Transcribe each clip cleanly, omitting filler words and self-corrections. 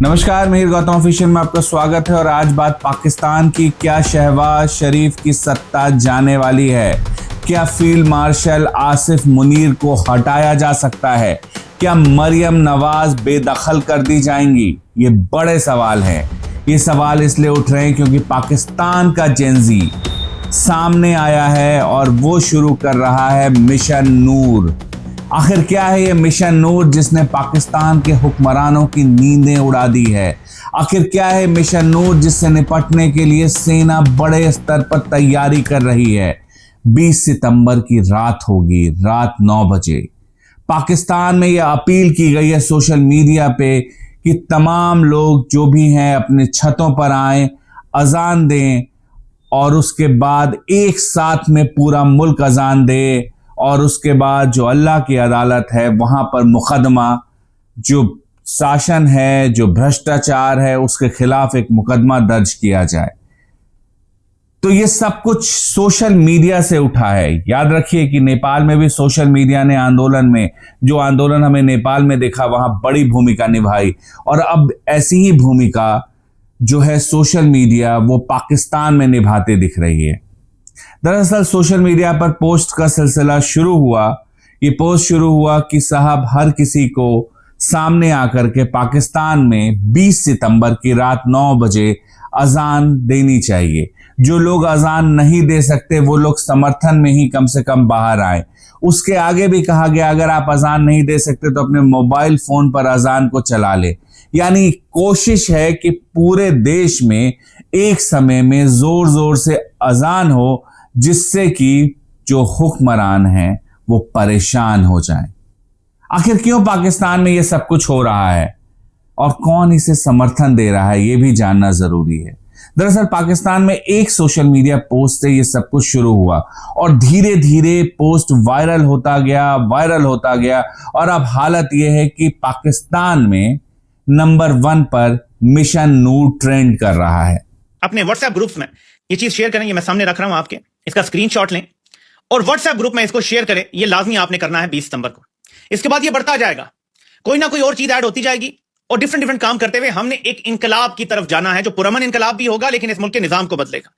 नमस्कार, मिहिर गौतम ऑफिशियल में आपका स्वागत है। और आज बात पाकिस्तान की। क्या शहबाज शरीफ की सत्ता जाने वाली है? क्या फील्ड मार्शल आसिफ मुनीर को हटाया जा सकता है? क्या मरियम नवाज बेदखल कर दी जाएंगी? ये बड़े सवाल हैं। ये सवाल इसलिए उठ रहे हैं क्योंकि पाकिस्तान का जेनजी सामने आया है और वो शुरू कर रहा है मिशन नूर। आखिर क्या है ये मिशन नूर जिसने पाकिस्तान के हुक्मरानों की नींदें उड़ा दी है? आखिर क्या है मिशन नूर जिससे निपटने के लिए सेना बड़े स्तर पर तैयारी कर रही है? 20 सितंबर की रात होगी, रात 9 बजे पाकिस्तान में यह अपील की गई है सोशल मीडिया पे कि तमाम लोग जो भी हैं अपने छतों पर आएं, अजान दें और उसके बाद एक साथ में पूरा मुल्क अजान दे और उसके बाद जो अल्लाह की अदालत है वहां पर मुकदमा, जो शासन है, जो भ्रष्टाचार है, उसके खिलाफ एक मुकदमा दर्ज किया जाए। तो ये सब कुछ सोशल मीडिया से उठा है। याद रखिए कि नेपाल में भी सोशल मीडिया ने आंदोलन में, जो आंदोलन हमें नेपाल में देखा, वहां बड़ी भूमिका निभाई। और अब ऐसी ही भूमिका जो है सोशल मीडिया वो पाकिस्तान में निभाते दिख रही है। दरअसल सोशल मीडिया पर पोस्ट का सिलसिला शुरू हुआ। ये पोस्ट शुरू हुआ कि साहब हर किसी को सामने आकर के पाकिस्तान में 20 सितंबर की रात 9 बजे अजान देनी चाहिए। जो लोग अजान नहीं दे सकते वो लोग समर्थन में ही कम से कम बाहर आए। उसके आगे भी कहा गया अगर आप अजान नहीं दे सकते तो अपने मोबाइल फोन पर अजान को चला ले। यानी कोशिश है कि पूरे देश में एक समय में जोर जोर से अजान हो जिससे कि जो हुक्मरान हैं वो परेशान हो जाएं। आखिर क्यों पाकिस्तान में ये सब कुछ हो रहा है और कौन इसे समर्थन दे रहा है ये भी जानना जरूरी है। दरअसल पाकिस्तान में एक सोशल मीडिया पोस्ट से ये सब कुछ शुरू हुआ और धीरे धीरे पोस्ट वायरल होता गया और अब हालत यह है कि पाकिस्तान में नंबर 1 पर मिशन नूर ट्रेंड कर रहा है। अपने व्हाट्सएप ग्रुप्स में ये चीज शेयर करें, ये मैं सामने रख रहा हूं आपके, इसका स्क्रीनशॉट लें और व्हाट्सएप ग्रुप में इसको शेयर करें। ये लाजमी आपने करना है 20 सितंबर को। इसके बाद ये बढ़ता जाएगा, कोई ना कोई और चीज ऐड होती जाएगी और डिफरेंट काम करते हुए हमने एक इनकलाब की तरफ जाना है जो पुरअमन इनकलाब भी होगा लेकिन इस मुल्क के निजाम को बदलेगा।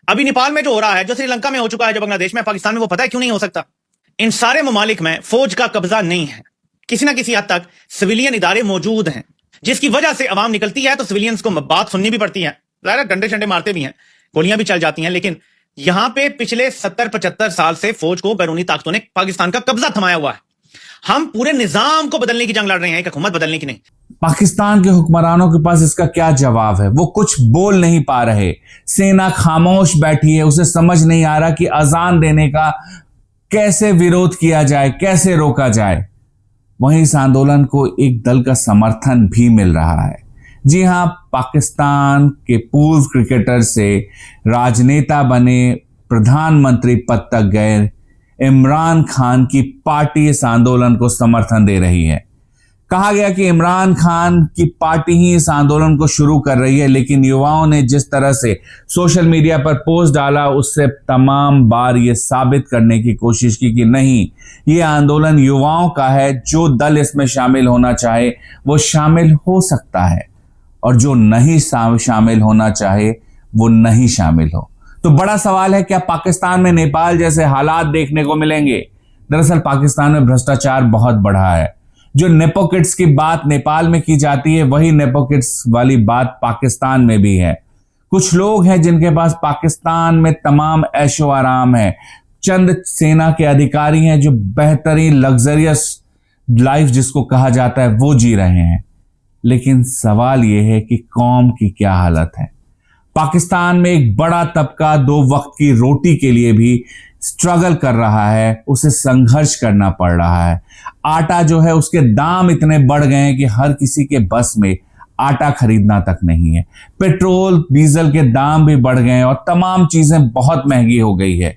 अभी नेपाल में जो हो रहा है, जो श्रीलंका में हो चुका है, जो बांग्लादेश में, पाकिस्तान में, वो पता है क्यों नहीं हो सकता? इन सारे ममालिक में फौज का कब्जा नहीं है। किसी ना किसी हद तक सिविलियन इदारे मौजूद हैं जिसकी वजह से अवाम निकलती है तो सिविलियंस को बात सुननी भी पड़ती है। डंडे शंडे मारते भी हैं, गोलियां भी चल जाती हैं, लेकिन यहां पे पिछले 70-75 साल से फौज को बैरूनी ताकतों ने पाकिस्तान का कब्जा थमाया हुआ है। हम पूरे निजाम को बदलने की जंग लड़ रहे हैं, एक हुकूमत बदलने की नहीं। पाकिस्तान के हुक्मरानों के पास इसका क्या जवाब है? वो कुछ बोल नहीं पा रहे। सेना खामोश बैठी है, उसे समझ नहीं आ रहा कि अजान देने का कैसे विरोध किया जाए, कैसे रोका जाए। वहीं इस आंदोलन को एक दल का समर्थन भी मिल रहा है। जी हां, पाकिस्तान के पूर्व क्रिकेटर से राजनेता बने, प्रधानमंत्री पद तक गए इमरान खान की पार्टी इस आंदोलन को समर्थन दे रही है। कहा गया कि इमरान खान की पार्टी ही इस आंदोलन को शुरू कर रही है, लेकिन युवाओं ने जिस तरह से सोशल मीडिया पर पोस्ट डाला उससे तमाम बार ये साबित करने की कोशिश की कि नहीं, ये आंदोलन युवाओं का है। जो दल इसमें शामिल होना चाहे वो शामिल हो सकता है और जो नहीं शामिल होना चाहे वो नहीं शामिल हो। तो बड़ा सवाल है, क्या पाकिस्तान में नेपाल जैसे हालात देखने को मिलेंगे? दरअसल पाकिस्तान में भ्रष्टाचार बहुत बढ़ा है। जो नेपोकिट्स की बात नेपाल में की जाती है वही नेपोकिट्स वाली बात पाकिस्तान में भी है। कुछ लोग हैं जिनके पास पाकिस्तान में तमाम ऐशो आराम है। चंद सेना के अधिकारी हैं जो बेहतरीन लग्जरियस लाइफ जिसको कहा जाता है वो जी रहे हैं। लेकिन सवाल यह है कि कौम की क्या हालत है। पाकिस्तान में एक बड़ा तबका 2 वक्त की रोटी के लिए भी स्ट्रगल कर रहा है, उसे संघर्ष करना पड़ रहा है। आटा जो है उसके दाम इतने बढ़ गए हैं कि हर किसी के बस में आटा खरीदना तक नहीं है। पेट्रोल डीजल के दाम भी बढ़ गए हैं और तमाम चीजें बहुत महंगी हो गई है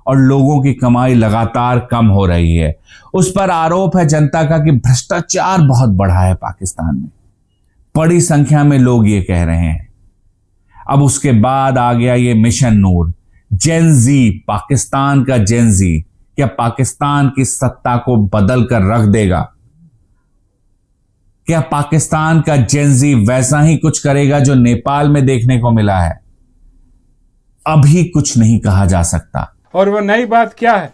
और लोगों की कमाई लगातार कम हो रही है। उस पर आरोप है जनता का कि भ्रष्टाचार बहुत बढ़ा है पाकिस्तान में। बड़ी संख्या में लोग ये कह रहे हैं। अब उसके बाद आ गया ये मिशन नूर, जेनजी, पाकिस्तान का जेनजी। क्या पाकिस्तान की सत्ता को बदल कर रख देगा? क्या पाकिस्तान का जेनजी वैसा ही कुछ करेगा जो नेपाल में देखने को मिला है? अभी कुछ नहीं कहा जा सकता। और वो नई बात क्या है?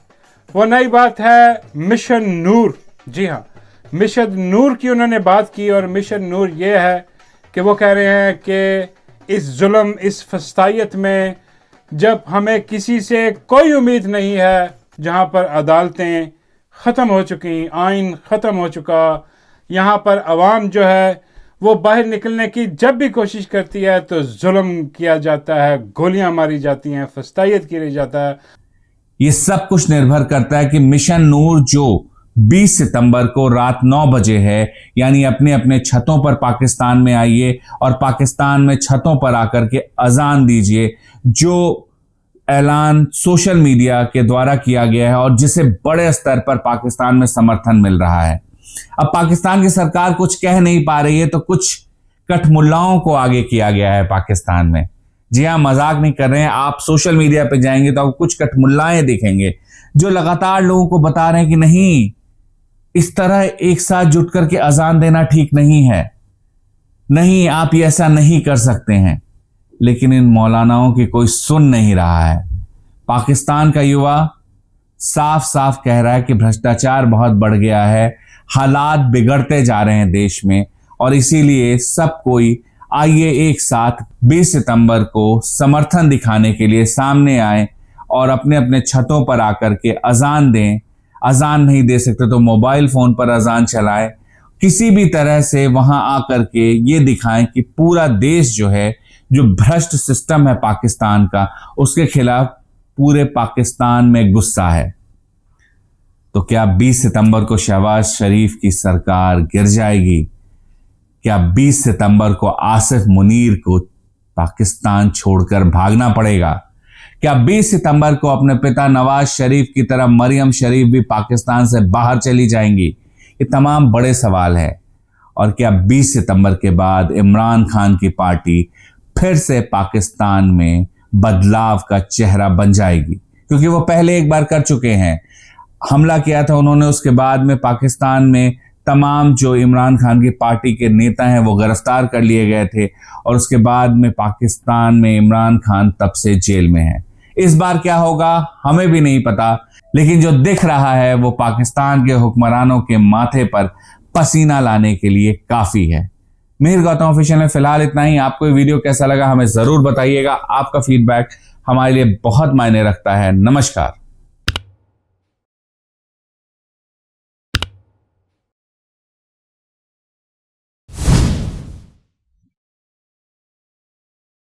वो नई बात है मिशन नूर। जी हाँ, मिशन नूर की उन्होंने बात की, और मिशन नूर ये है कि वो कह रहे हैं कि इस जुल्म, इस फस्तायत में जब हमें किसी से कोई उम्मीद नहीं है, जहाँ पर अदालतें ख़त्म हो चुकी, आइन ख़त्म हो चुका, यहाँ पर अवाम जो है वो बाहर निकलने की जब भी कोशिश करती है तो जुल्म किया जाता है, गोलियां मारी जाती हैं, फस्तायत किया जाता है। ये सब कुछ निर्भर करता है कि मिशन नूर जो 20 सितंबर को रात 9 बजे है, यानी अपने अपने छतों पर पाकिस्तान में आइए और पाकिस्तान में छतों पर आकर के अजान दीजिए, जो ऐलान सोशल मीडिया के द्वारा किया गया है और जिसे बड़े स्तर पर पाकिस्तान में समर्थन मिल रहा है। अब पाकिस्तान की सरकार कुछ कह नहीं पा रही है तो कुछ कठमुल्लाओं को आगे किया गया है पाकिस्तान में। जी हाँ, मजाक नहीं कर रहे हैं। आप सोशल मीडिया पे जाएंगे तो आपको कुछ कठमुल्लाएं दिखेंगे जो लगातार लोगों को बता रहे हैं कि नहीं, इस तरह एक साथ जुट करके अजान देना ठीक नहीं है, नहीं आप ये ऐसा नहीं कर सकते हैं। लेकिन इन मौलानाओं की कोई सुन नहीं रहा है। पाकिस्तान का युवा साफ साफ कह रहा है कि भ्रष्टाचार बहुत बढ़ गया है, हालात बिगड़ते जा रहे हैं देश में, और इसीलिए सब कोई आइए एक साथ 20 सितंबर को समर्थन दिखाने के लिए सामने आए और अपने अपने छतों पर आकर के अजान दें। अजान नहीं दे सकते तो मोबाइल फोन पर अजान चलाएं, किसी भी तरह से वहां आकर के ये दिखाएं कि पूरा देश जो है, जो भ्रष्ट सिस्टम है पाकिस्तान का, उसके खिलाफ पूरे पाकिस्तान में गुस्सा है। तो क्या 20 सितंबर को शहबाज शरीफ की सरकार गिर जाएगी? क्या 20 सितंबर को आसिफ मुनीर को पाकिस्तान छोड़कर भागना पड़ेगा? क्या 20 सितंबर को अपने पिता नवाज शरीफ की तरह मरियम शरीफ भी पाकिस्तान से बाहर चली जाएंगी? ये तमाम बड़े सवाल है। और क्या 20 सितंबर के बाद इमरान खान की पार्टी फिर से पाकिस्तान में बदलाव का चेहरा बन जाएगी? क्योंकि वो पहले एक बार कर चुके हैं, हमला किया था उन्होंने, उसके बाद में पाकिस्तान में तमाम जो इमरान खान की पार्टी के नेता हैं वो गिरफ्तार कर लिए गए थे, और उसके बाद में पाकिस्तान में इमरान खान तब से जेल में है। इस बार क्या होगा हमें भी नहीं पता, लेकिन जो दिख रहा है वो पाकिस्तान के हुक्मरानों के माथे पर पसीना लाने के लिए काफी है। मिहिर गौतम ऑफिशियल में फिलहाल इतना ही। आपको ये वीडियो कैसा लगा हमें जरूर बताइएगा। आपका फीडबैक हमारे लिए बहुत मायने रखता है। नमस्कार।